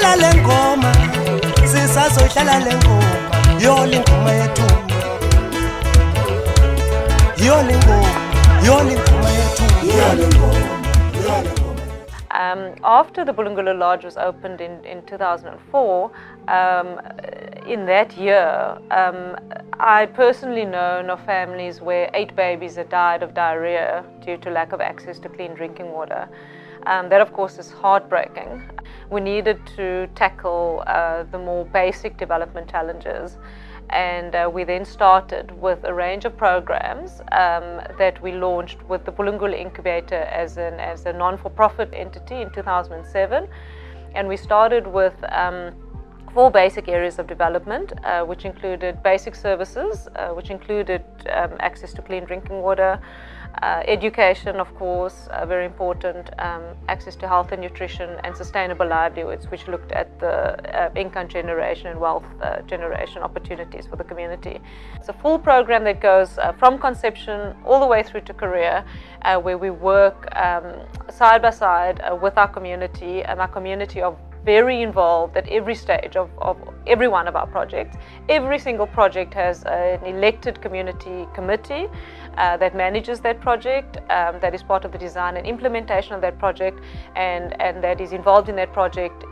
Sisazoyidlala le ngoma, sisazoyidlala le ngoma, yona ingoma yethu. Yona ingoma, yona ingoma yethu, yona ingoma, yona ingoma. After the Bulungula Lodge was opened in 2004, in that year, I personally know of families where 8 babies had died of diarrhea due to lack of access to clean drinking water. That, of course, is heartbreaking. We needed to tackle the more basic development challenges, and we then started with a range of programs that we launched with the Bulungula Incubator as a non-for-profit entity in 2007. And we started with 4 basic areas of development, which included basic services, which included access to clean drinking water, education, of course, very important, access to health and nutrition, and sustainable livelihoods, which looked at the income generation and wealth generation opportunities for the community. It's a full program that goes from conception all the way through to career, where we work side by side with our community, and our community are very involved at every stage of every one of our projects. Every single project has an elected community committee that manages that project, that is part of the design and implementation of that project, and that is involved in that project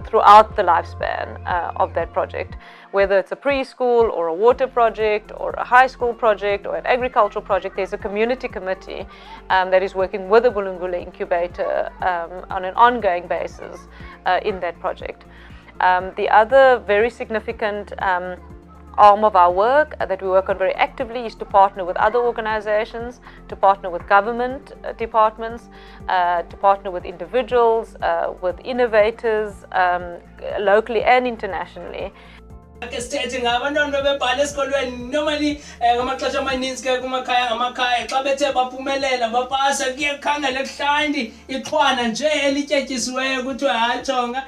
throughout the lifespan of that project. Whether it's a preschool or a water project or a high school project or an agricultural project, there's a community committee that is working with the Bulungula Incubator on an ongoing basis in that project. The other very significant arm of our work that we work on very actively is to partner with other organizations, to partner with government departments, to partner with individuals, with innovators, locally and internationally. Sithethe ngabantwana bebhala esikolweni normally ngamaxesha amaninzi ke kumakhaya ngamakhaya xa bethe baphumelela bapasa kuye kukhangela ekuhlandi iqhwana nje elityetyisiweyo kuthiwe hayi jonga.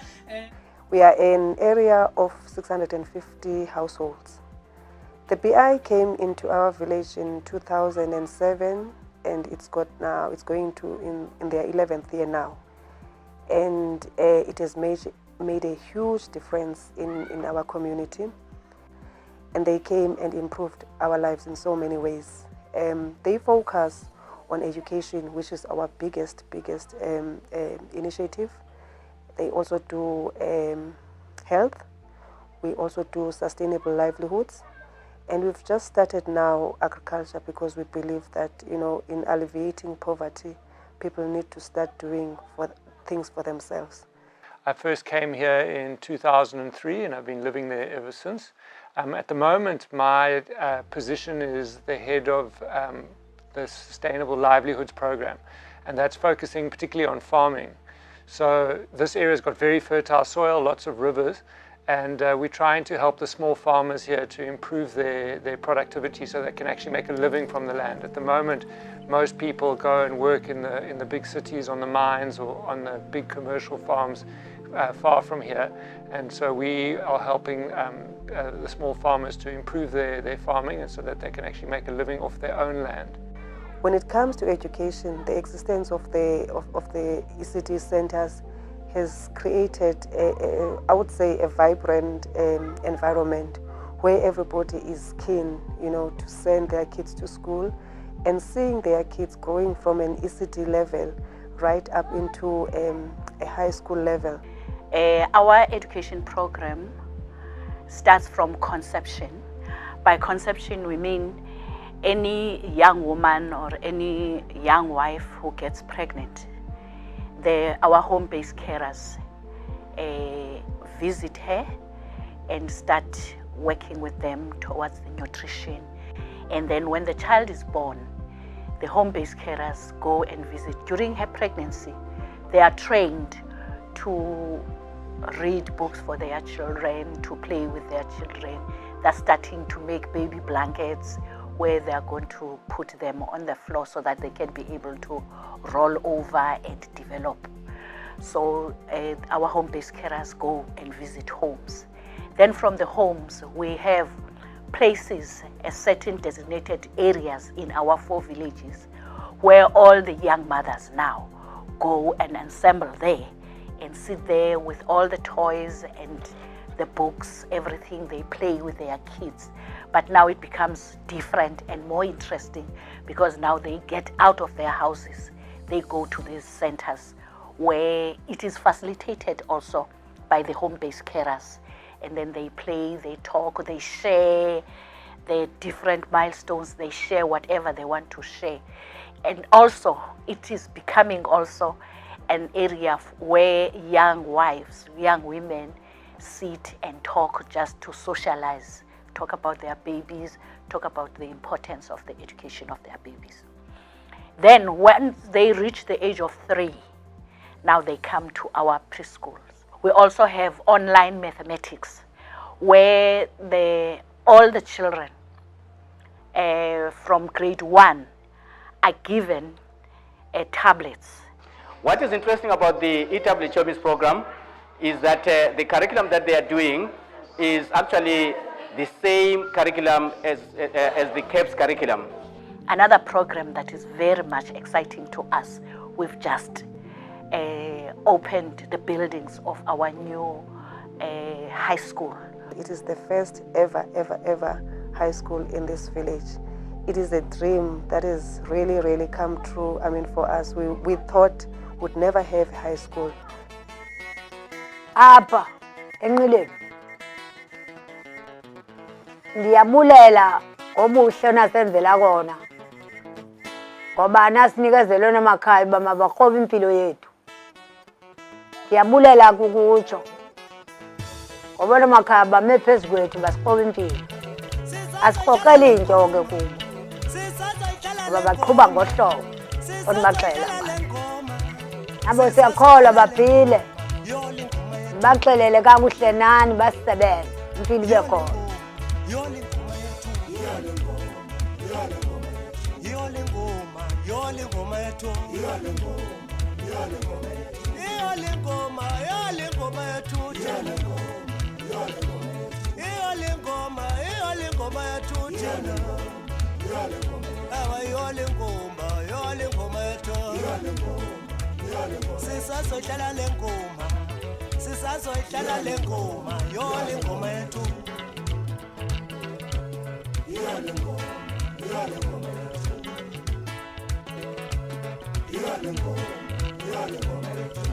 We are an area of 650 households. The BI came into our village in 2007, and it's going to in their 11th year now, and it has made a huge difference in our community, and they came and improved our lives in so many ways. They focus on education, which is our biggest initiative. They also do health. We also do sustainable livelihoods, and we've just started now agriculture, because we believe that, you know, in alleviating poverty, people need to start doing things for themselves. I first came here in 2003, and I've been living there ever since. At the moment, my position is the head of the Sustainable Livelihoods program, and that's focusing particularly on farming. So this area's got very fertile soil, lots of rivers, and we're trying to help the small farmers here to improve their productivity so they can actually make a living from the land. At the moment, most people go and work in the big cities, on the mines or on the big commercial farms far from here, and so we are helping the small farmers to improve their farming, and so that they can actually make a living off their own land. When it comes to education, the existence of the ECD centers has created, I would say, a vibrant environment where everybody is keen, you know, to send their kids to school, and seeing their kids growing from an ECD level right up into a high school level. Our education program starts from conception. By conception, we mean any young woman or any young wife who gets pregnant. Our home-based carers visit her and start working with them towards the nutrition. And then when the child is born, the home-based carers go and visit. During her pregnancy, they are trained to read books for their children, to play with their children. They're starting to make baby blankets where they're going to put them on the floor so that they can be able to roll over and develop. So our home-based carers go and visit homes. Then from the homes, we have places, certain designated areas in our 4 villages where all the young mothers now go and assemble there and sit there with all the toys and the books, everything. They play with their kids. But now it becomes different and more interesting because now they get out of their houses. They go to these centers where it is facilitated also by the home-based carers. And then they play, they talk, they share the different milestones, they share whatever they want to share. And also, it is becoming also an area where young wives, young women sit and talk just to socialize, talk about their babies, talk about the importance of the education of their babies. Then once they reach the age of 3, now they come to our preschools. We also have online mathematics where all the children from grade 1 are given tablets. What is interesting about the e-tablet Chomis program is that the curriculum that they are doing is actually the same curriculum as the CAPS curriculum. Another program that is very much exciting to us, we've just opened the buildings of our new high school. It is the first ever high school in this village. It is a dream that has really come true. I mean, for us, we thought would never have high school. Apha enqileni ndiyabulela ngobuhle nasenzela kona ngoba nasinikezelwe namakhaya uba mabakrobe impilo yethu. Ndiyabulela kukutsho ngoba namakhaya bame phezu kwethu basikrobe impilo, asikrokeli injonge kubo ngoba baqhuba ngohlobo onibaxela nabo siyakholwa baphile, baxelele kakuhle nani basisebenze impilo ibe khona. Sisazohlala lengoma, sisazohlala lengoma, yole ngoma yethu. Yole ngoma, yole ngoma yethu. Yole ngoma, yole ngoma yethu.